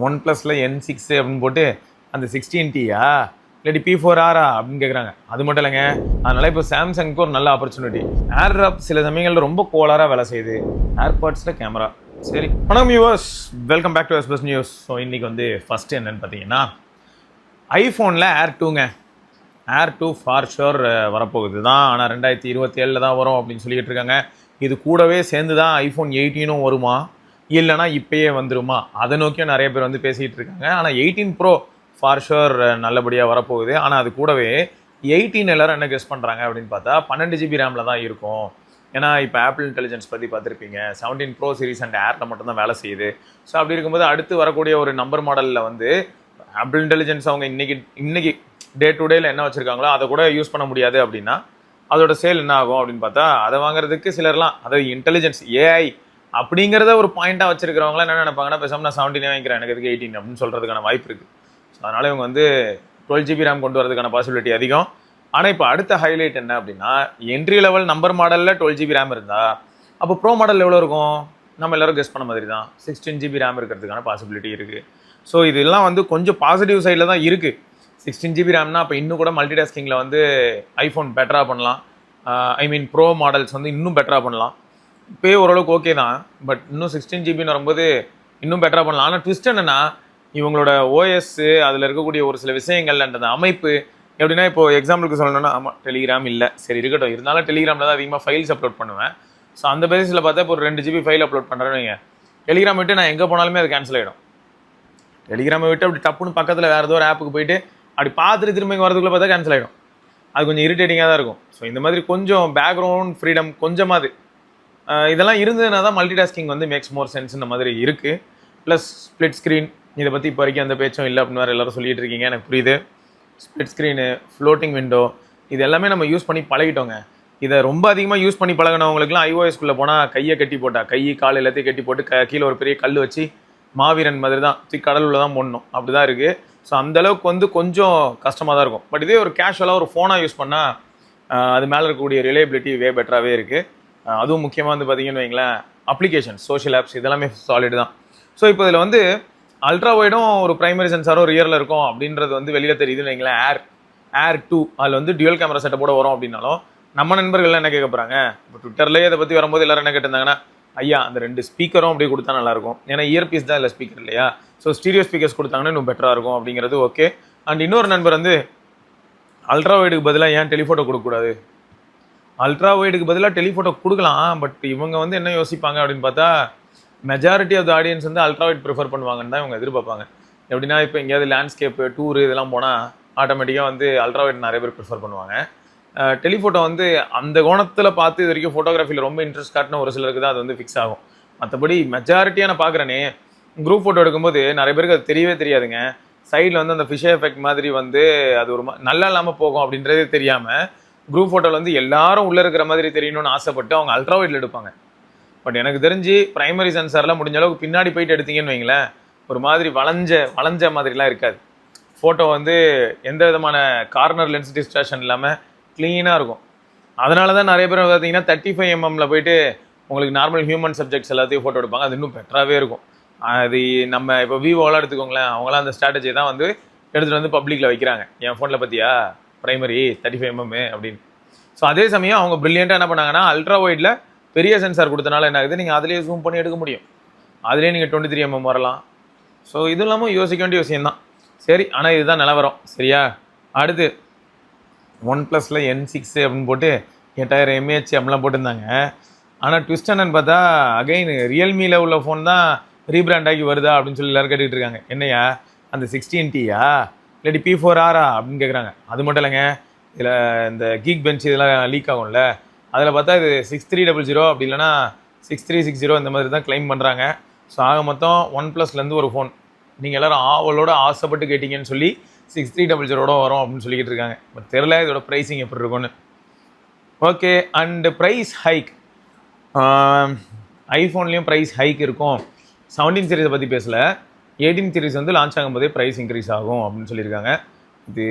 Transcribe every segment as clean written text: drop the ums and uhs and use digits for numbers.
One ப்ளஸில் N6 அப்படின்னு போட்டு அந்த 16Tயா இல்லாட்டி P4Rா அப்படின்னு கேட்குறாங்க. அது மட்டும் இல்லைங்க, அதனால் இப்போ சாம்சங்க்கு ஒரு நல்ல ஆப்பர்ச்சுனிட்டி. ஏர் ட்ராப் சில சமயங்களில் ரொம்ப கோளாராக வேலை செய்யுது. ஏர்பாட்ஸில் கேமரா. சரி, வணக்கம் viewers, welcome back to SBS news. So இன்றைக்கி வந்து ஃபஸ்ட்டு என்னென்னு பார்த்தீங்கன்னா, ஐஃபோனில் Air 2ங்க. Air 2 ஃபார் ஷுர் வரப்போகுது தான். ஆனால் 2027 தான் வரும் அப்படின்னு சொல்லிக்கிட்டு இருக்காங்க. இது கூடவே சேர்ந்து தான் ஐஃபோன் 18 வருமா, இல்லைனா இப்போயே வந்துருமா, அதை நோக்கியும் நிறைய பேர் வந்து பேசிகிட்டு இருக்காங்க. ஆனால் 18 Pro ஃபார் ஷுர் நல்லபடியாக வரப்போகுது. ஆனால் அது கூடவே 18 எல்லோரும் என்ன கெஸ் பண்ணுறாங்க அப்படின்னு பார்த்தா 12 GB ரேமில் தான் இருக்கும். ஏன்னா இப்போ ஆப்பிள் இன்டெலிஜென்ஸ் பற்றி பார்த்துருப்பீங்க, 17 Pro சீரிஸ் அண்ட் ஏரில் மட்டும்தான் வேலை செய்யுது. ஸோ அப்படி இருக்கும்போது அடுத்து வரக்கூடிய ஒரு நம்பர் மாடலில் வந்து ஆப்பிள் இன்டெலிஜென்ஸ் அவங்க இன்னைக்கு டே டு டேயில் என்ன வச்சுருக்காங்களோ அதை கூட யூஸ் பண்ண முடியாது அப்படின்னா அதோட சேல் என்ன ஆகும் அப்படின்னு பார்த்தா, அதை வாங்குறதுக்கு சிலர்லாம் அதாவது இன்டெலிஜென்ஸ் ஏஐ அப்படிங்கிறத ஒரு பாயிண்ட்டாக வச்சிருக்கிறவங்களாம் என்ன நினைப்பாங்கன்னா, பேசாமல் நான் 17 வாங்கிக்கிறேன், எனக்கு எதுக்கு 18 அப்படின்னு சொல்கிறதுக்கான வாய்ப்பு இருக்குது. ஸோ அதனால் இவங்க வந்து 12 GB ரேம் கொண்டு வரதுக்கான பாசிபிலிட்டி அதிகம். ஆனால் இப்போ அடுத்த ஹைலைட் என்ன அப்படின்னா, என்ட்ரி லெவல் நம்பர் மாடலில் 12 GB ரேம் இருந்தால் அப்போ ப்ரோ மாடல் எவ்வளோ இருக்கும்? நம்ம எல்லோரும் கெஸ் பண்ண மாதிரி தான் 16 GB ரேம் இருக்கிறதுக்கான பாசிபிலிட்டி இருக்குது. ஸோ இதெல்லாம் வந்து கொஞ்சம் பாசிட்டிவ் சைடில் தான் இருக்குது. 16 GB ரேம்னா அப்போ இன்னும் கூட மல்டி டாஸ்கிங்கில் வந்து ஐஃபோன் பெட்டராக பண்ணலாம். ப்ரோ மாடல்ஸ் வந்து இன்னும் பெட்டராக பண்ணலாம். இப்போயே ஓரளவுக்கு ஓகே தான், பட் இன்னும் 16 GBன்னு வரும்போது இன்னும் பெட்டராக பண்ணலாம். ஆனால் ட்விஸ்ட் என்னென்னா, இவங்களோட ஓஎஸ் அதில் இருக்கக்கூடிய ஒரு சில விஷயங்கள் அந்த அமைப்பு எப்படின்னா, இப்போது எக்ஸாம்பிளுக்கு சொல்லணும்னா, ஆமாம் டெலிகிராம் இல்லை, சரி இருக்கட்டும், இருந்தாலும் டெலிகிராமில் தான் அதிகமாக ஃபைல்ஸ் அப்லோட் பண்ணுவேன். ஸோ அந்த பேசிஸில் பார்த்தா இப்போ ஒரு 2 GB ஃபைல் அப்லோட் பண்ணுறேன்னு டெலிகிராம் விட்டு நான் எங்கே போனாலுமே அது கேன்சல் ஆகிடும். டெலிகிராமை விட்டு அப்படி டப்புன்னு பக்கத்தில் வேறு ஏதோ ஒரு ஆப்புக்கு போயிட்டு அப்படி பார்த்துட்டு திரும்ப இங்கே வரதுக்குள்ளே பார்த்தா கேன்சல் ஆகிடும். அது கொஞ்சம் இரிட்டேட்டிங்காக தான் இருக்கும். ஸோ இந்த மாதிரி கொஞ்சம் பேக்ரவுண்ட் ஃப்ரீடம் கொஞ்சமாவது இதெல்லாம் இருந்ததுனா தான் மல்டி டாஸ்கிங் வந்து மேக்ஸ் மோர் சென்ஸ் இந்த மாதிரி இருக்குது. ப்ளஸ் ஸ்ப்ளிட் ஸ்க்ரீன், இதை பற்றி இப்போ வரைக்கும் அந்த பேச்சும் இல்லை அப்படின்னு வேறு எல்லோரும் சொல்லிகிட்டு இருக்கீங்க, எனக்கு புரியுது. ஸ்ப்ளிட் ஸ்க்ரீனு, ஃப்ளோட்டிங் விண்டோ, இது எல்லாமே நம்ம யூஸ் பண்ணி பழகிட்டோங்க. இதை ரொம்ப அதிகமாக யூஸ் பண்ணி பழகினவங்களுக்குலாம் iOSக்குள்ளே போனால் கையை கட்டி போட்டா, கை கால் எல்லாத்தையும் கட்டி போட்டு கீழே ஒரு பெரிய கல் வச்சு மாவீரன் மாதிரி தான் கடல் உள்ள தான் போடணும், அப்படி தான் இருக்குது. ஸோ அந்தளவுக்கு வந்து கொஞ்சம் கஷ்டமாக தான் இருக்கும். பட் இதே ஒரு கேஷுவலாக ஒரு ஃபோனாக யூஸ் பண்ணால் அது மேலே இருக்கக்கூடிய ரிலையபிலிட்டி வே பெட்டராகவே இருக்குது. அதுவும் முக்கியமாக வந்து பார்த்தீங்கன்னு வைங்களேன், அப்ளிகேஷன், சோஷியல் ஆப்ஸ் இதெல்லாமே சாலிட் தான். ஸோ இப்போ இதில் வந்து அல்ட்ரா வைடும் ஒரு ப்ரைமரி சென்சாரும் ரியரில் இருக்கும் அப்படின்றது வந்து வெளியில் தெரியுதுன்னு வைங்களேன். Air 2 அதில் வந்து டியூவல் கேமரா செட்டப்போட வரும் அப்படின்னாலும் நம்ம நண்பர்கள்லாம் என்ன கேட்க போகிறாங்க, இப்போ ட்விட்டர்லேயே இதை பற்றி வரும்போது எல்லோரும் என்ன கேட்டிருந்தாங்கன்னா, ஐயா அந்த 2 ஸ்பீக்கரும் அப்படி கொடுத்தா நல்லாயிருக்கும், ஏன்னா இயர்பீஸ் தான் இல்லை ஸ்பீக்கர் இல்லையா, ஸோ ஸ்டீரியோ ஸ்பீக்கர்ஸ் கொடுத்தாங்கன்னா இன்னும் பெட்டராக இருக்கும் அப்படிங்கிறது ஓகே. அண்ட் இன்னொரு நண்பர் வந்து அல்ட்ரா வைடுக்கு பதிலாக ஏன் டெலிஃபோட்டோ கொடுக்கக்கூடாது, அல்ட்ரா வைடுக்கு பதிலாக டெலிஃபோட்டோ கொடுக்கலாம், பட் இவங்க வந்து என்ன யோசிப்பாங்க அப்படின்னு பார்த்தா, மெஜாரிட்டி ஆஃப் த ஆடியன்ஸ் வந்து அல்ட்ரா வைட் ப்ரிஃபர் பண்ணுவாங்கன்னு தான் இவங்க எதிர்பார்ப்பாங்க. எப்படின்னா இப்போ எங்கேயாவது லேண்ட்ஸ்கேப்பு டூரு இதெல்லாம் போனால் ஆட்டோமேட்டிக்காக வந்து அல்ட்ரா வைட் நிறைய பேர் ப்ரிஃபர் பண்ணுவாங்க. டெலிஃபோட்டோ வந்து அந்த கோணத்தில் பார்த்து இது வரைக்கும் ஃபோட்டோகிராஃபியில் ரொம்ப இன்ட்ரெஸ்ட் காட்டின ஒரு சிலருக்கு தான் அது வந்து ஃபிக்ஸ் ஆகும். மற்றபடி மெஜாரிட்டியாக நான் பார்க்குறேனே, குரூப் ஃபோட்டோ எடுக்கும்போது நிறைய பேருக்கு அது தெரியவே தெரியாதுங்க. சைடில் வந்து அந்த ஃபிஷ் எஃபெக்ட் மாதிரி வந்து அது ஒரு நல்லா இல்லாமல் போகும் அப்படின்றதே தெரியாமல் குரூப் ஃபோட்டோவில் வந்து எல்லாரும் உள்ளே இருக்கிற மாதிரி தெரியணும்னு ஆசைப்பட்டு அவங்க அல்ட்ரா வைடில் எடுப்பாங்க. பட் எனக்கு தெரிஞ்சு ப்ரைமரி சென்சார்லாம் முடிஞ்ச அளவுக்கு பின்னாடி போயிட்டு எடுத்தீங்கன்னு வைங்களேன், ஒரு மாதிரி வளைஞ்ச மாதிரிலாம் இருக்காது. ஃபோட்டோ வந்து எந்த விதமான கார்னர் லென்ஸ் டிஸ்ட்ராக்ஷன் இல்லாமல் க்ளீனாக இருக்கும். அதனால தான் நிறைய பேர் பார்த்தீங்கன்னா 35 mm போயிட்டு உங்களுக்கு நார்மல் ஹியூமன் சப்ஜெக்ட்ஸ் எல்லாத்தையும் ஃபோட்டோ எடுப்பாங்க. அது இன்னும் பெட்டராகவே இருக்கும். அது நம்ம இப்போ விவோலாம் எடுத்துக்கோங்களேன், அவங்களாம் அந்த ஸ்ட்ராட்டஜி தான் வந்து எடுத்துகிட்டு வந்து பப்ளிக்கில் வைக்கிறாங்க. என் ஃபோனில் பார்த்தியா ப்ரைமரி 35 mm அப்படின்னு. ஸோ அதே சமயம் அவங்க ப்ரில்லியண்ட்டாக என்ன பண்ணாங்கன்னா, அல்ட்ரா வைடில் பெரிய சென்சார் கொடுத்தனால என்ன ஆகுது, நீங்கள் அதிலேயே ஜூம் பண்ணி எடுக்க முடியும், அதிலே நீங்கள் 23 mm வரலாம். ஸோ இது இல்லாமல் யோசிக்க வேண்டிய விஷயம்தான். சரி, ஆனால் இதுதான் நிலவரம். சரியா, அடுத்து ஒன் ப்ளஸில் N6 அப்படின்னு போட்டு 8000 mAh அப்படிலாம் போட்டிருந்தாங்க. ஆனால் ட்விஸ்ட் என்னன்னு பார்த்தா, அகைன் ரியல்மியில் உள்ள ஃபோன் தான் ரீபிராண்ட் ஆகி வருதா அப்படின்னு சொல்லி எல்லோரும் கேட்டுக்கிட்டு இருக்காங்க. என்னையா அந்த 16Tயா இல்லாட்டி P4Rா அப்படின்னு கேட்குறாங்க. அது மட்டும் இல்லைங்க, இதில் இந்த கீக் பெஞ்ச் இதெல்லாம் லீக் ஆகும்ல, அதில் பார்த்தா இது 6300 அப்படி இல்லைனா 6360 இந்த மாதிரி தான் கிளைம் பண்ணுறாங்க. ஸோ ஆக மொத்தம் ஒன் ப்ளஸ்லேருந்து ஒரு ஃபோன் நீங்கள் எல்லோரும் ஆவலோட ஆசைப்பட்டு கேட்டிங்கன்னு சொல்லி 6300 வரும் அப்படின்னு சொல்லிக்கிட்டு இருக்காங்க. பட் தெரியல இதோட ப்ரைஸிங் எப்படி இருக்கும்னு. ஓகே, அண்டு ப்ரைஸ் ஹைக், ஐஃபோன்லேயும் ப்ரைஸ் ஹைக் இருக்கும். 17 சீரீஸை பற்றி பேசலை, 18 சீரீஸ் வந்து லான்ச் ஆகும்போதே ப்ரைஸ் இன்க்ரீஸ் ஆகும் அப்படின்னு சொல்லியிருக்காங்க. இது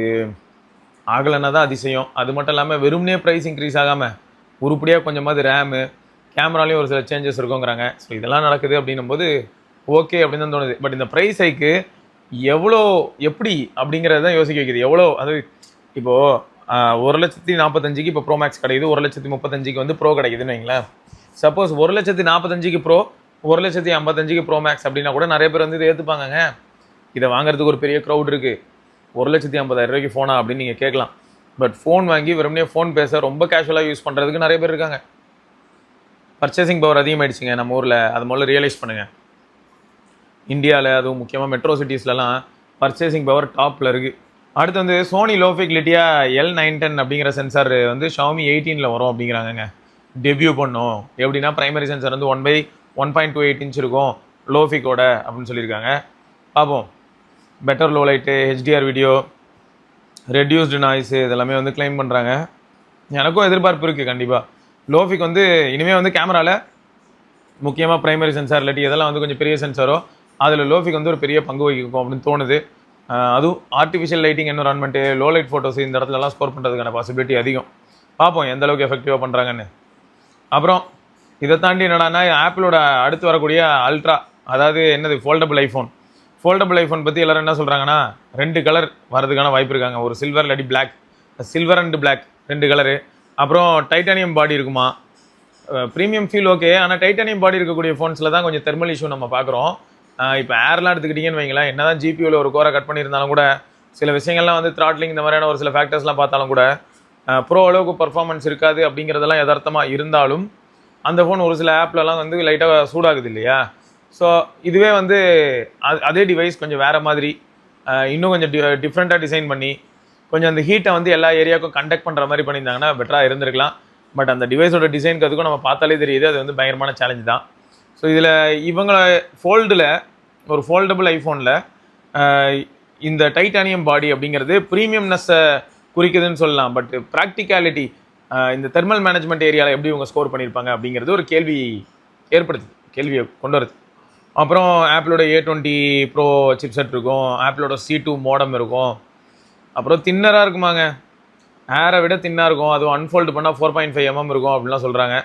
ஆகலைன்னா தான் அதிசயம். அது மட்டும் இல்லாமல் வெறும்னே ப்ரைஸ் இன்க்ரீஸ் ஆகாமல் உருப்படியாக கொஞ்சமாவது ரேமு கேமராலேயும் ஒரு சில சேஞ்சஸ் இருக்குங்கிறாங்க. ஸோ இதெல்லாம் நடக்குது அப்படின்னும் போது ஓகே அப்படின்னு தான் தோணுது. பட் இந்த ப்ரைஸ் ஹைக்கு எவ்வளோ எப்படி அப்படிங்கிறது தான் யோசிக்க வைக்குது. எவ்வளோ அது இப்போது 1,45,000க்கு இப்போ ப்ரோ மேக்ஸ் கிடைக்குது, 1,35,000க்கு வந்து ப்ரோ கிடைக்குதுன்னு வைங்களேன். சப்போஸ் 1,40,45க்கு ப்ரோ, 1,55,000க்கு ப்ரோ மேக்ஸ் அப்படின்னா கூட நிறைய பேர் வந்து இதை ஏற்றுப்பாங்கங்க. இதை வாங்குறதுக்கு ஒரு பெரிய க்ரௌட் இருக்குது. 1,50,000 ஃபோனா அப்படின்னு நீங்கள் கேட்கலாம். பட் ஃபோன் வாங்கி வெறுமனே ஃபோன் பேச ரொம்ப கேஷுவலாக யூஸ் பண்ணுறதுக்கு நிறைய பேர் இருக்காங்க. பர்ச்சேசிங் பவர் அதிகமாகிடுச்சிங்க நம்ம ஊரில். அது முதல்ல ரியலைஸ் பண்ணுங்கள். இந்தியாவில் அதுவும் முக்கியமாக மெட்ரோ சிட்டிஸ்லலாம் பர்ச்சேசிங் பவர் டாப்பில் இருக்குது. அடுத்து வந்து சோனி லோஃபிக்லிட்டியா L910 அப்படிங்கிற சென்சார் வந்து Xiaomi 18 வரும் அப்படிங்கிறாங்கங்க. டெபியூ பண்ணும். எப்படின்னா ப்ரைமரி சென்சார் வந்து 1/1.28 இன்ச் இருக்கும் லோஃபிக்கோட அப்படின்னு சொல்லியிருக்காங்க. பார்ப்போம். Better low light, HDR video, reduced noise இதெல்லாமே வந்து கிளைம் பண்ணுறாங்க. எனக்கும் எதிர்பார்ப்பு இருக்குது கண்டிப்பாக. லோஃபிக் வந்து இனிமேல் வந்து கேமராவில் முக்கியமாக ப்ரைமரி சென்சார் இல்லாட்டி இதெல்லாம் வந்து கொஞ்சம் பெரிய சென்சாரோ அதில் லோஃபிக் வந்து ஒரு பெரிய பங்கு வகிக்கும் அப்படின்னு தோணுது. அதுவும் artificial lighting environment, low light photos இந்த இடத்துலலாம் ஸ்கோர் பண்ணுறதுக்கான பாசிபிலிட்டி அதிகம். பார்ப்போம் எந்த அளவுக்கு எஃபெக்டிவாக பண்ணுறாங்கன்னு. அப்புறம் இதை தாண்டி என்னடானா ஆப்பிளோட அடுத்து வரக்கூடிய அல்ட்ரா, அதாவது என்னது ஃபோல்டபுள் ஐஃபோன் பற்றி எல்லோரும் என்ன சொல்கிறாங்கன்னா 2 கலர் வரதுக்கான வாய்ப்பு இருக்காங்க. ஒரு சில்வர் இல்லாட்டி black, silver and black 2 colour. அப்புறம் டைட்டானியம் பாடி இருக்குமா. ப்ரீமியம் ஃபீல் ஓகே, ஆனால் டைட்டானியம் பாடி இருக்கக்கூடிய ஃபோன்ஸில் தான் கொஞ்சம் தெர்மல் இஷ்யூ நம்ம பார்க்குறோம். இப்போ ஏர்லாம் எடுத்துக்கிட்டிங்கன்னு வைங்களேன், என்ன தான் ஜிபியூவில் ஒரு கோரை கட் பண்ணியிருந்தாலும் கூட சில விஷயங்கள்லாம் வந்து த்ராட்லிங் இந்த மாதிரியான ஒரு சில ஃபேக்டர்ஸ்லாம் பார்த்தாலும் கூட ப்ரோ அளவுக்கு பர்ஃபார்மன்ஸ் இருக்காது அப்படிங்கிறதெல்லாம் யதார்த்தமாக இருந்தாலும் அந்த ஃபோன் ஒரு சில ஆப்லலாம் வந்து லைட்டாக சூடாகுது இல்லையா. ஸோ இதுவே வந்து அதே டிவைஸ் கொஞ்சம் வேறு மாதிரி இன்னும் கொஞ்சம் டிஃப்ரெண்ட்டாக டிசைன் பண்ணி கொஞ்சம் அந்த ஹீட்டை வந்து எல்லா ஏரியாவுக்கும் கண்டக்ட் பண்ணுற மாதிரி பண்ணியிருந்தாங்கன்னா பெட்டராக இருந்திருக்கலாம். பட் அந்த டிவைஸோட டிசைனுக்கு அதுக்கும் நம்ம பார்த்தாலே தெரியுது அது வந்து பயங்கரமான சேலஞ்ச் தான். ஸோ இதில் இவங்களை ஒரு ஃபோல்டபுள் ஐஃபோனில் இந்த டைட்டானியம் பாடி அப்படிங்கிறது ப்ரீமியம்னஸை குறிக்குதுன்னு சொல்லலாம். பட் ப்ராக்டிகாலிட்டி இந்த தெர்மல் மேனேஜ்மெண்ட் ஏரியாவில் எப்படி இவங்க ஸ்கோர் பண்ணியிருப்பாங்க அப்படிங்கிறது ஒரு கேள்வியை கொண்டு வருது. அப்புறம் ஆப்பிளோட A20 ப்ரோ சிப்செட் இருக்கும், ஆப்பிளோட C2 மோடம் இருக்கும். அப்புறம் தின்னராக இருக்குமாங்க, ஏரை விட தின்னாக இருக்கும். அதுவும் அன்ஃபோல்டு பண்ணால் 4.5 mm இருக்கும் அப்படின்லாம் சொல்கிறாங்க.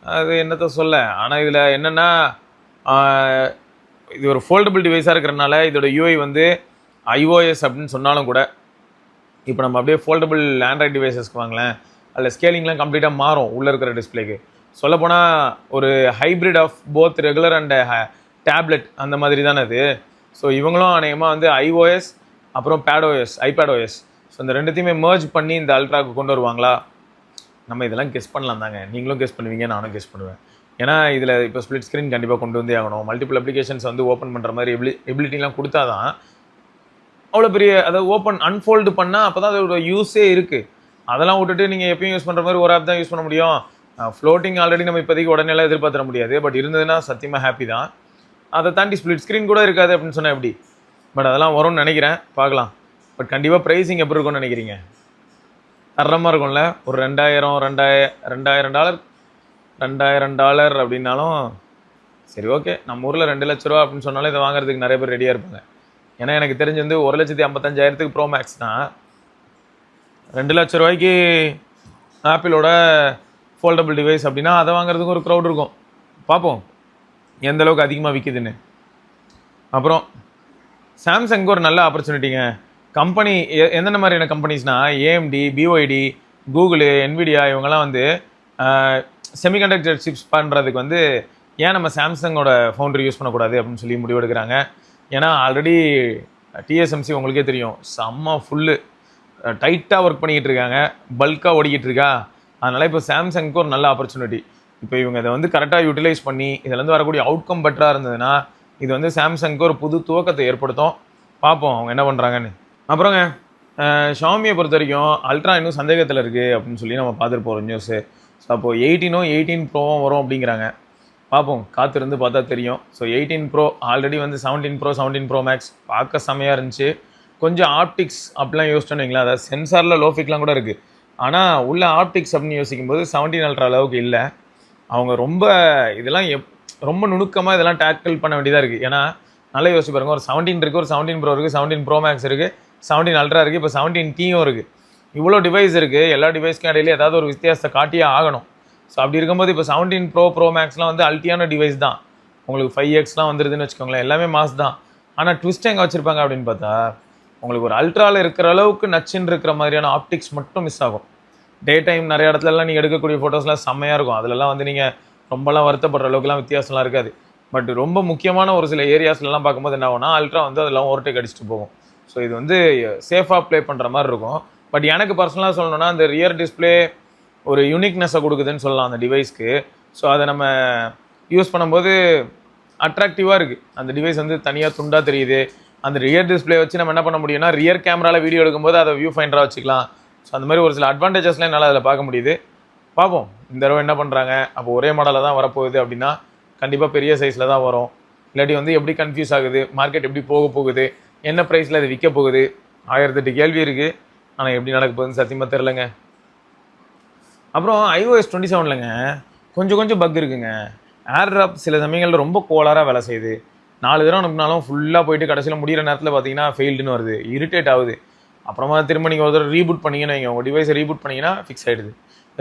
அது என்னத்தை சொல்ல. ஆனால் இதில் என்னென்னா இது ஒரு ஃபோல்டபுள் டிவைஸாக இருக்கிறனால இதோட UI வந்து iOS அப்படின்னு சொன்னாலும் கூட இப்போ நம்ம அப்படியே ஃபோல்டபுள் ஆண்ட்ராய்ட் டிவைசஸ்க்கு வாங்கலேன், அதில் ஸ்கேலிங்லாம் கம்ப்ளீட்டாக மாறும் உள்ளே இருக்கிற டிஸ்பிளேக்கு. சொல்லப்போனால் ஒரு hybrid of both regular and tablet அந்த மாதிரி தானே அது. ஸோ இவங்களும் அநேகமாக வந்து iOS அப்புறம் iPadOS ஸோ இந்த ரெண்டுத்தையுமே மர்ஜ் பண்ணி இந்த அல்ட்ராவுக்கு கொண்டு வருவாங்களா. நம்ம இதெல்லாம் கெஸ் பண்ணலாம் தாங்க. நீங்களும் கெஸ் பண்ணுவீங்க, நானும் கெஸ் பண்ணுவேன். ஏன்னா இதில் இப்போ ஸ்ப்ளிட் ஸ்க்ரீன் கண்டிப்பாக கொண்டு வந்தே ஆகணும். மல்டிபிள் அப்ளிகேஷன்ஸ் வந்து ஓப்பன் பண்ணுற மாதிரி எபிலிட்டிலாம் கொடுத்தா தான் அவ்வளோ பெரிய அதை அன்ஃபோல்டு பண்ணால் அப்போ தான் அதோட யூஸே இருக்குது. அதெல்லாம் விட்டுட்டு நீங்கள் எப்பயும் யூஸ் பண்ணுற மாதிரி ஒரு ஆப் தான் யூஸ் பண்ண முடியும். ஃப்ளோட்டிங் ஆல்ரெடி நம்ம இப்போதைக்கு உடனேலாம் எதிர்பார்த்துட முடியாது. பட் இருந்ததுன்னா சத்தியமாக ஹாப்பி தான். அதை தாண்டி ஸ்ப்ளிட் ஸ்க்ரீன் கூட இருக்காது அப்படின்னு சொன்னால் எப்படி. பட் அதெல்லாம் வரும்னு நினைக்கிறேன், பார்க்கலாம். பட் கண்டிப்பாக ப்ரைஸிங் எப்படி இருக்கும்னு நினைக்கிறீங்க? தரமாக இருக்கும்ல. ஒரு $2,000 அப்படின்னாலும் சரி ஓகே. நம்ம ஊரில் 2 லட்ச ரூபா அப்படின்னு சொன்னாலும் இதை வாங்குறதுக்கு நிறைய பேர் ரெடியாக இருப்பாங்க. ஏன்னா எனக்கு தெரிஞ்சு வந்து 1,55,000க்கு ப்ரோ மேக்ஸ்னா 2 லட்ச ரூபாய்க்கு ஆப்பிளோட ஃபோல்டபுள் டிவைஸ் அப்படின்னா அதை வாங்குறதுக்கு ஒரு க்ரௌட் இருக்கும். பார்ப்போம் எந்த அளவுக்கு அதிகமாக விற்கிதுன்னு. அப்புறம் சாம்சங்க்கு ஒரு நல்ல ஆப்பர்ச்சுனிட்டிங்க. கம்பெனி எந்தெந்த மாதிரியான கம்பெனிஸ்னால் AMD, BYD, கூகுள், NVIDIA இவங்கெல்லாம் வந்து செமிகண்டக்டர் சிப்ஸ் பண்ணுறதுக்கு வந்து ஏன் நம்ம சாம்சங்கோட ஃபவுண்டரி யூஸ் பண்ணக்கூடாது அப்படின்னு சொல்லி முடிவெடுக்கிறாங்க. ஏன்னா ஆல்ரெடி TSMC உங்களுக்கே தெரியும் செம்ம ஃபுல்லு டைட்டாக ஒர்க் பண்ணிக்கிட்டு இருக்காங்க, பல்காக ஓடிக்கிட்டு இருக்கா. அதனால் இப்போ சாம்சங்க்கு ஒரு நல்ல ஆப்பர்ச்சுனிட்டி. இப்போ இவங்க இதை வந்து கரெக்டாக யூட்டிலைஸ் பண்ணி இதிலேருந்து வரக்கூடிய அவுட்கம் பெட்டராக இருந்ததுன்னா இது வந்து சாம்சங்க்கு ஒரு புது துவக்கத்தை ஏற்படுத்தும். பார்ப்போம் அவங்க என்ன பண்ணுறாங்கன்னு. அப்புறங்க ஷாமியை பொறுத்த வரைக்கும் அல்ட்ரா இன்னும் சந்தேகத்தில் இருக்குது அப்படின்னு சொல்லி நம்ம பார்த்துட்டு போகிறோம் நியூஸு. ஸோ அப்போது 18 ப்ரோவும் வரும் அப்படிங்கிறாங்க. பார்ப்போம், காத்திருந்து பார்த்தா தெரியும். ஸோ 18 ப்ரோ ஆல்ரெடி வந்து 17 ப்ரோ மேக்ஸ் பார்க்க செம்மையாக இருந்துச்சு. கொஞ்சம் ஆப்டிக்ஸ் அப்படிலாம் யோசிச்சோன்னு வைங்களேன். அதாவது சென்சாரில் லோஃபிக்லாம் கூட இருக்குது. ஆனால் உள்ள ஆப்டிக்ஸ் அப்படின்னு யோசிக்கும்போது 17 அல்ட்ரா அளவுக்கு இல்லை. அவங்க இதெல்லாம் ரொம்ப நுணுக்கமாக இதெல்லாம் டேக்கிள் பண்ண வேண்டியதாக இருக்குது. ஏன்னா நல்லா யோசிச்சு பாருங்க, ஒரு 17 இருக்குது, ஒரு 17 ப்ரோ இருக்குது, 17 ப்ரோ மேக்ஸ் இருக்குது, 17 அல்ட்ரா இருக்குது, இப்போ 17Tயும் இருக்குது. இவ்வளோ டிவைஸ் இருக்குது. எல்லா டிவைஸ்க்கும் இடையிலே ஏதாவது ஒரு வித்தியாசத்தை காட்டியே ஆகணும். ஸோ அப்படி இருக்கும்போது இப்போ 17 ப்ரோ மேக்ஸ்லாம் வந்து அல்ட்டியான டிவைஸ் தான். உங்களுக்கு 5x வந்துருதுன்னு வச்சுக்கோங்களேன். எல்லாமே மாஸ் தான். ஆனால் ட்விஸ்ட் எங்கே வச்சுருப்பாங்க அப்படின்னு பார்த்தா, உங்களுக்கு ஒரு அல்ட்ராவில் இருக்கிற அளவுக்கு நச்சுன்னு இருக்கிற மாதிரியான ஆப்டிக்ஸ் மட்டும் மிஸ் ஆகும். டே டைம் நிறைய இடத்துலலாம் நீங்கள் எடுக்கக்கூடிய ஃபோட்டோஸ்லாம் செம்மையாக இருக்கும். அதிலலாம் வந்து நீங்கள் ரொம்பலாம் வருத்தப்படுற அளவுக்குலாம் வித்தியாசம்லாம் இருக்காது. பட் ரொம்ப முக்கியமான ஒரு சில ஏரியாஸ்லாம் பார்க்கும்போது என்ன ஆகும்னா, அல்ட்ரா வந்து அதெல்லாம் ஓவர்டேக் அடிச்சுட்டு போகும். ஸோ இது வந்து சேஃபாக ப்ளே பண்ணுற மாதிரி இருக்கும். பட் எனக்கு பர்சனலாக சொல்லணும்னா, அந்த ரியர் டிஸ்பிளே ஒரு யூனிக்னஸை கொடுக்குதுன்னு சொல்லலாம் அந்த டிவைஸ்க்கு. ஸோ அதை நம்ம யூஸ் பண்ணும்போது அட்ராக்டிவாக இருக்குது. அந்த டிவைஸ் வந்து தனியாக துண்டாக தெரியுது. அந்த ரியர் டிஸ்பிளே வச்சு நம்ம என்ன பண்ண முடியும்னா, ரியர் கேமராவில் வீடியோ எடுக்கும்போது அதை வியூ ஃபைண்டராக வச்சுக்கலாம். ஸோ அந்த மாதிரி ஒரு சில அட்வான்டேஜஸ்லாம் என்னால் அதில் பார்க்க முடியுது. பார்ப்போம் இந்த தடவை என்ன பண்ணுறாங்க. அப்போ ஒரே மாடலில் தான் வரப்போகுது அப்படின்னா கண்டிப்பாக பெரிய சைஸில் தான் வரும். இல்லாட்டி வந்து எப்படி கன்ஃபியூஸ் ஆகுது, மார்க்கெட் எப்படி போகுது, என்ன ப்ரைஸில் அது விற்க போகுது, 1008 கேள்வி இருக்குது. ஆனால் எப்படி நடக்க போகுதுன்னு சத்தியமாக தெரிலங்க. அப்புறம் iOS 27லங்க கொஞ்சம் பக் இருக்குங்க. ஏர்ட்ராப் சில சமயங்களில் ரொம்ப கோளாராக வேலை செய்யுது. 4 தடவை அனுப்பினாலும் ஃபுல்லாக போயிட்டு கடைசியில் முடிகிற நேரத்தில் பார்த்தீங்கன்னா ஃபெயில்டுன்னு வருது. இரிட்டேட் ஆகுது. அப்புறமா திரும்ப நீங்கள் ஒரு தடவை ரீபூட் பண்ணிங்கன்னு வைங்க, உங்கள் டிவைஸை ரீபூட் பண்ணிங்கன்னா ஃபிக்ஸ் ஆகிடுது.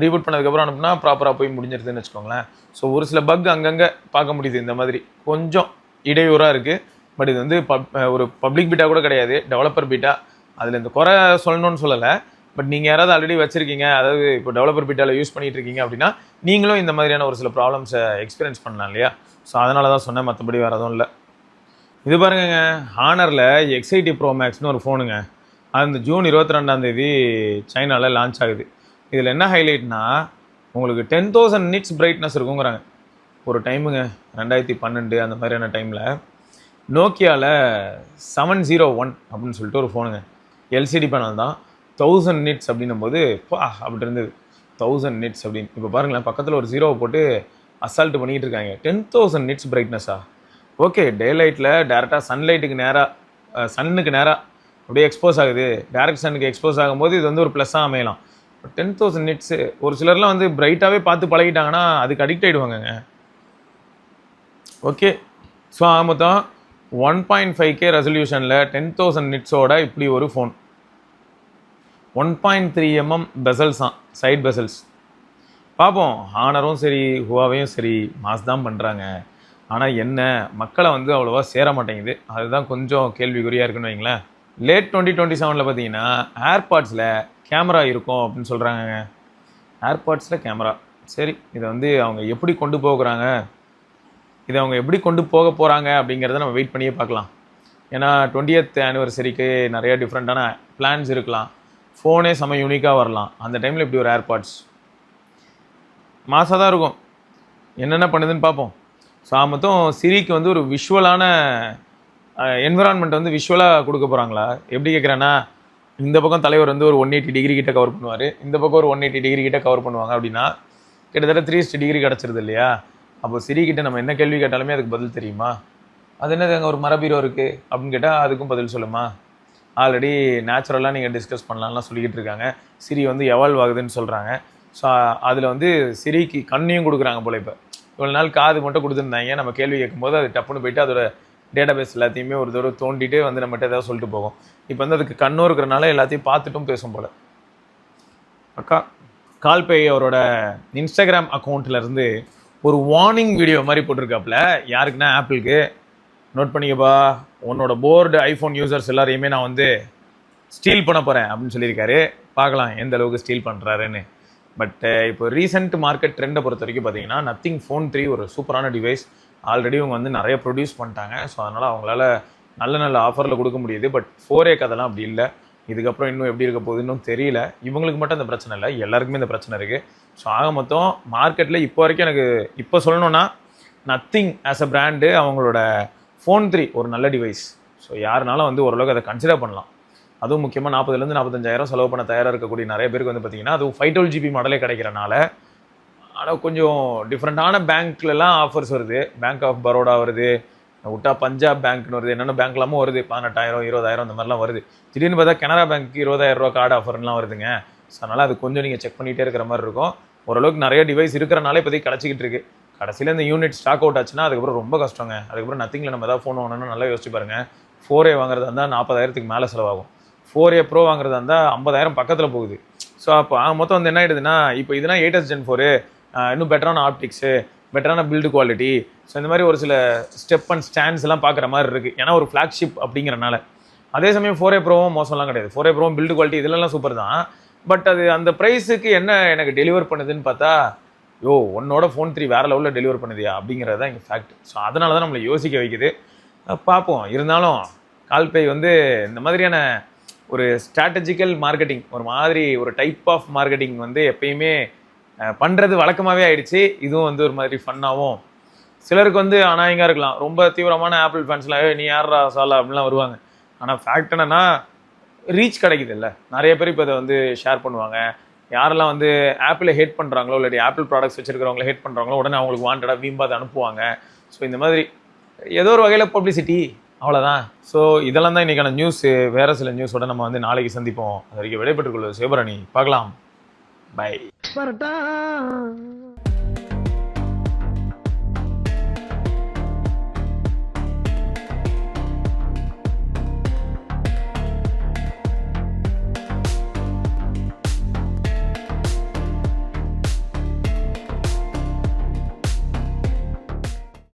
ரீபூட் பண்ணதுக்கப்புறம் அனுப்புனா ப்ராப்பராக போய் முடிஞ்சிருதுன்னு வச்சுக்கோங்களேன். ஸோ ஒரு சில பக் அங்கங்கே பார்க்க முடியுது. இந்த மாதிரி கொஞ்சம் இடையூறாக இருக்குது. பட் இது வந்து ஒரு பப்ளிக் பீட்டா கூட கிடையாது, டெவலப்பர் பீட்டா. அதில் இந்த குறை சொல்லணும்னு சொல்லலை. பட் நீங்கள் யாராவது ஆல்ரெடி வச்சுருக்கீங்க, அதாவது இப்போ டெவலப்பர் பீட்டாவில் யூஸ் பண்ணிகிட்டு இருக்கீங்க அப்படின்னா நீங்களும் இந்த மாதிரியான ஒரு சில ப்ராப்ளம்ஸை எக்ஸ்பீரியன்ஸ் பண்ணலாம் இல்லையா? ஸோ அதனால தான் சொன்னேன், மற்றபடி வேறு எதுவும் இல்லை. இது பாருங்கங்க, ஹானரில் XIT Pro Maxன்னு ஒரு ஃபோனுங்க. அது ஜூன் 22 சைனாவில் லான்ச் ஆகுது. இதில் என்ன ஹைலைட்னா, உங்களுக்கு 10,000 nits பிரைட்னஸ் இருக்குங்கிறாங்க. ஒரு டைமுங்க 2012 அந்த மாதிரியான டைமில் நோக்கியாவில் 701 அப்படின்னு சொல்லிட்டு ஒரு ஃபோனுங்க. LCD பேனல் தான், 1000 nits அப்படின்னும் போது அப்படி இருந்தது. 1000 nits அப்படின்னு. இப்போ பாருங்களேன், பக்கத்தில் ஒரு ஜீரோவை போட்டு அசால்ட்டு பண்ணிக்கிட்டு இருக்காங்க. 10,000 nits பிரைட்னஸா? ஓகே, டே லைட்டில் டேரெக்டாக சன்லைட்டுக்கு நேராக சன்னுக்கு நேராக அப்படியே எக்ஸ்போஸ் ஆகுது. டேரக்ட் சன்னுக்கு எக்ஸ்போஸ் ஆகும்போது இது வந்து ஒரு ப்ளஸ்ஸாக அமையலாம். 10,000 nits ஒரு சிலர்லாம் வந்து பிரைட்டாகவே பார்த்து பழகிட்டாங்கன்னா அதுக்கு அடிக்ட் ஆகிடுவாங்கங்க. ஓகே, ஸோ மொத்தம் 1.5K ரெசல்யூஷனில் 10,000 nitsோட இப்படி ஒரு ஃபோன். 1.3 mm பெசல்ஸ் தான், சைட் பெசல்ஸ். பார்ப்போம், ஹானரும் சரி ஹுவாவையும் சரி மாஸ் தான் பண்ணுறாங்க. ஆனால் என்ன, மக்களை வந்து அவ்வளோவா சேர மாட்டேங்குது. அதுதான் கொஞ்சம் கேள்விக்குறியாக இருக்குன்னு வைங்களேன். லேட் 2027 பார்த்தீங்கன்னா ஏர்பாட்ஸில் கேமரா இருக்கும் அப்படின்னு சொல்கிறாங்க. ஏர்பாட்ஸில் கேமரா, சரி, இதை வந்து அவங்க எப்படி கொண்டு போகிறாங்க, இதை அவங்க எப்படி கொண்டு போக போகிறாங்க அப்படிங்கிறத நம்ம வெயிட் பண்ணியே பார்க்கலாம். ஏன்னா 20th ஆனிவர்சரிக்கு நிறைய டிஃப்ரெண்ட்டான பிளான்ஸ் இருக்கலாம். ஃபோனே செம்ம யூனிக்காக வரலாம். அந்த டைமில் இப்படி ஒரு ஏர்பாட்ஸ் மாசாக தான் இருக்கும். என்னென்ன பண்ணுதுன்னு பார்ப்போம். ஸோ மொத்தம் சிரிக்கு வந்து ஒரு விஷுவலான என்விரான்மெண்ட் வந்து விஷுவலாக கொடுக்க போகிறாங்களா? எப்படி கேட்குறேன்னா, இந்த பக்கம் தலைவர் வந்து ஒரு 180 டிகிரி கிட்ட கவர் பண்ணுவார், இந்த பக்கம் ஒரு 180 டிகிரி கிட்ட கவர் பண்ணுவாங்க. அப்படின்னா கிட்டத்தட்ட 360 டிகிரி கிடச்சிருது இல்லையா? அப்போ சிரிக்கிட்ட நம்ம என்ன கேள்வி கேட்டாலுமே அதுக்கு பதில் தெரியுமா? அது என்னது, அங்கே ஒரு மரபீரோ இருக்குது அப்படின்னு கேட்டால் அதுக்கும் பதில் சொல்லுமா? ஆல்ரெடி நேச்சுரலாக நீங்கள் டிஸ்கஸ் பண்ணலாம்லாம் சொல்லிக்கிட்டு இருக்காங்க. சிரி வந்து எவால்வ் ஆகுதுன்னு சொல்கிறாங்க. ஸோ அதில் வந்து சிரிக்கு கண்ணையும் கொடுக்குறாங்க போல. இப்போ இவ்வளோ நாள் காது மட்டும் கொடுத்துருந்தாங்க. நம்ம கேள்வி கேட்கும்போது அது டப்புன்னு போயிட்டு அதோட டேட்டாபேஸ் எல்லாத்தையுமே ஒரு தடவை தோண்டிட்டு வந்து நம்மகிட்ட ஏதாவது சொல்லிட்டு போகும். இப்போ வந்து அதுக்கு கண்ணும் இருக்கிறனால எல்லாத்தையும் பார்த்துட்டும் பேசும் போல். அக்கா கால்பே அவரோட இன்ஸ்டாகிராம் அக்கௌண்ட்லேருந்து ஒரு வார்னிங் வீடியோ மாதிரி போட்டிருக்காப்புல. யாருக்குன்னா ஆப்பிளுக்கு. நோட் பண்ணிக்கப்பா, உன்னோட போர்டு ஐஃபோன் யூசர்ஸ் எல்லாரையுமே நான் வந்து ஸ்டீல் பண்ண போகிறேன் அப்படின்னு சொல்லியிருக்காரு. பார்க்கலாம் எந்த அளவுக்கு ஸ்டீல் பண்ணுறாருன்னு. பட் இப்போ ரீசெண்ட் மார்க்கெட் ட்ரெண்டை பொறுத்த வரைக்கும் பார்த்தீங்கன்னா நத்திங் ஃபோன் 3 ஒரு சூப்பரான டிவைஸ். ஆல்ரெடி இவங்க வந்து நிறைய ப்ரொடியூஸ் பண்ணிட்டாங்க. ஸோ அதனால் அவங்களால நல்ல ஆஃபரில் கொடுக்க முடியுது. பட் 4A கதெல்லாம் அப்படி இல்லை. இதுக்கப்புறம் இன்னும் எப்படி இருக்க போகுதுன்னு தெரியல. இவங்களுக்கு மட்டும் அந்த பிரச்சனை இல்லை, எல்லாருக்குமே இந்த பிரச்சனை இருக்குது. ஸோ ஆக மொத்தம் மார்க்கெட்டில் இப்போ வரைக்கும் எனக்கு இப்போ சொல்லணுன்னா நத்திங் ஆஸ் அ பிராண்டு அவங்களோட ஃபோன் 3 ஒரு நல்ல டிவைஸ். ஸோ யாருனாலும் வந்து ஓரளவுக்கு அதை கன்சிடர் பண்ணலாம். அதுவும் முக்கியமாக 40,000 45,000 செலவு பண்ண தயாராக இருக்கக்கூடிய நிறைய பேருக்கு வந்து பார்த்திங்கன்னா அதுவும் 512 GB மாடலே கிடைக்கிறனால. ஆனால் கொஞ்சம் டிஃப்ரெண்ட்டான பேங்க்லலாம் ஆஃபர்ஸ் வருது. பேங்க் ஆஃப் பரோடா வருது, விட்டா பஞ்சாப் பேங்க்னு வருது, என்னென்ன பேங்க்லாமும் வருது. 18,000 20,000 அந்த மாதிரிலாம் வருது. திடீர்னு பார்த்தா கனரா பேங்க்கு 20,000 ரூபா கார்டு ஆஃபர்லாம் வருதுங்க. ஸோ அதனால் அது கொஞ்சம் நீங்கள் செக் பண்ணிகிட்டே இருக்கிற மாதிரி இருக்கும். ஓரளவுக்கு நிறைய டிவைஸ் இருக்கிறனால இப்போதைக்கு கிடச்சிக்கிட்டு இருக்குது. கடைசியில் இந்த யூனிட் ஸ்டாக் அவுட் ஆச்சுன்னா அதுக்கப்புறம் ரொம்ப கஷ்டங்க. அதுக்கப்புறம் நத்திங்கில் நம்ம ஏதாவது ஃபோன் வாங்கணும்னா நல்லா யோசிச்சு பாருங்கள். 4A வாங்குறதா இருந்தால் 40,000க்கு மேலே செலவாகும். 4A Pro வாங்குறதா இருந்தால் 50,000 பக்கத்தில் போகுது. ஸோ அப்போ மொத்தம் வந்து என்ன ஆகிடுதுன்னா, இப்போ இதுனா 8S Gen 4 இன்னும் பெட்டரான ஆப்டிக்ஸு, பெட்டரான பில்டு குவாலிட்டி. ஸோ இந்த மாதிரி ஒரு சில ஸ்டெப் அண்ட் ஸ்டாண்ட்ஸ் எல்லாம் பார்க்குற மாதிரி இருக்குது. ஏன்னா ஒரு ஃப்ளாக்ஷிப் அப்படிங்கிறனால. அதே சமயம் 4A ப்ரோவும் மோசம்லாம் கிடையாது. 4A ப்ரோவும் பில்டு குவாலிட்டி இதெல்லாம் சூப்பர் தான். பட் அது அந்த ப்ரைஸுக்கு என்ன எனக்கு டெலிவர் பண்ணுதுன்னு பார்த்தா, உன்னோட ஃபோன் 3 வேறு லெவலில் டெலிவர் பண்ணுதியா அப்படிங்கிறது தான் இங்கே ஃபேக்ட். ஸோ அதனால தான் நம்மளை யோசிக்க வைக்குது. பார்ப்போம். இருந்தாலும் கால்பே வந்து இந்த மாதிரியான ஒரு ஸ்ட்ராட்டஜிக்கல் மார்க்கெட்டிங், ஒரு மாதிரி ஒரு டைப் ஆஃப் மார்க்கெட்டிங் வந்து எப்பயுமே பண்ணுறது வழக்கமாகவே ஆயிடுச்சு. இதுவும் வந்து ஒரு மாதிரி ஃபன்னாகவும், சிலருக்கு வந்து அநாயகமாக இருக்கலாம். ரொம்ப தீவிரமான ஆப்பிள் ஃபேன்ஸ்லாம் நீ யாரா சாலா அப்படின்லாம் வருவாங்க. ஆனால் ஃபேக்ட் என்னன்னா ரீச் கிடைக்குது இல்லை, நிறைய பேர் இப்போ இதை வந்து ஷேர் பண்ணுவாங்க. யாரெல்லாம் வந்து ஆப்பிளை ஹேட் பண்ணுறாங்களோ, இல்லாட்டி ஆப்பிள் ப்ராடக்ட்ஸ் வச்சுருக்கிறவங்கள ஹேட் பண்ணுறாங்களோ, உடனே அவங்களுக்கு வாண்டடாக வீம்பாதை அனுப்புவாங்க. ஸோ இந்த மாதிரி ஏதோ ஒரு வகையில் பப்ளிசிட்டி, அவ்வளோதான். ஸோ இதெல்லாம் தான் இன்றைக்கான நியூஸு. வேறு சில நியூஸோட நம்ம வந்து நாளைக்கு சந்திப்போம். அது வரைக்கும் விடைபெற்றுக் கொள்வது சிவபரணி. பார்க்கலாம். பை.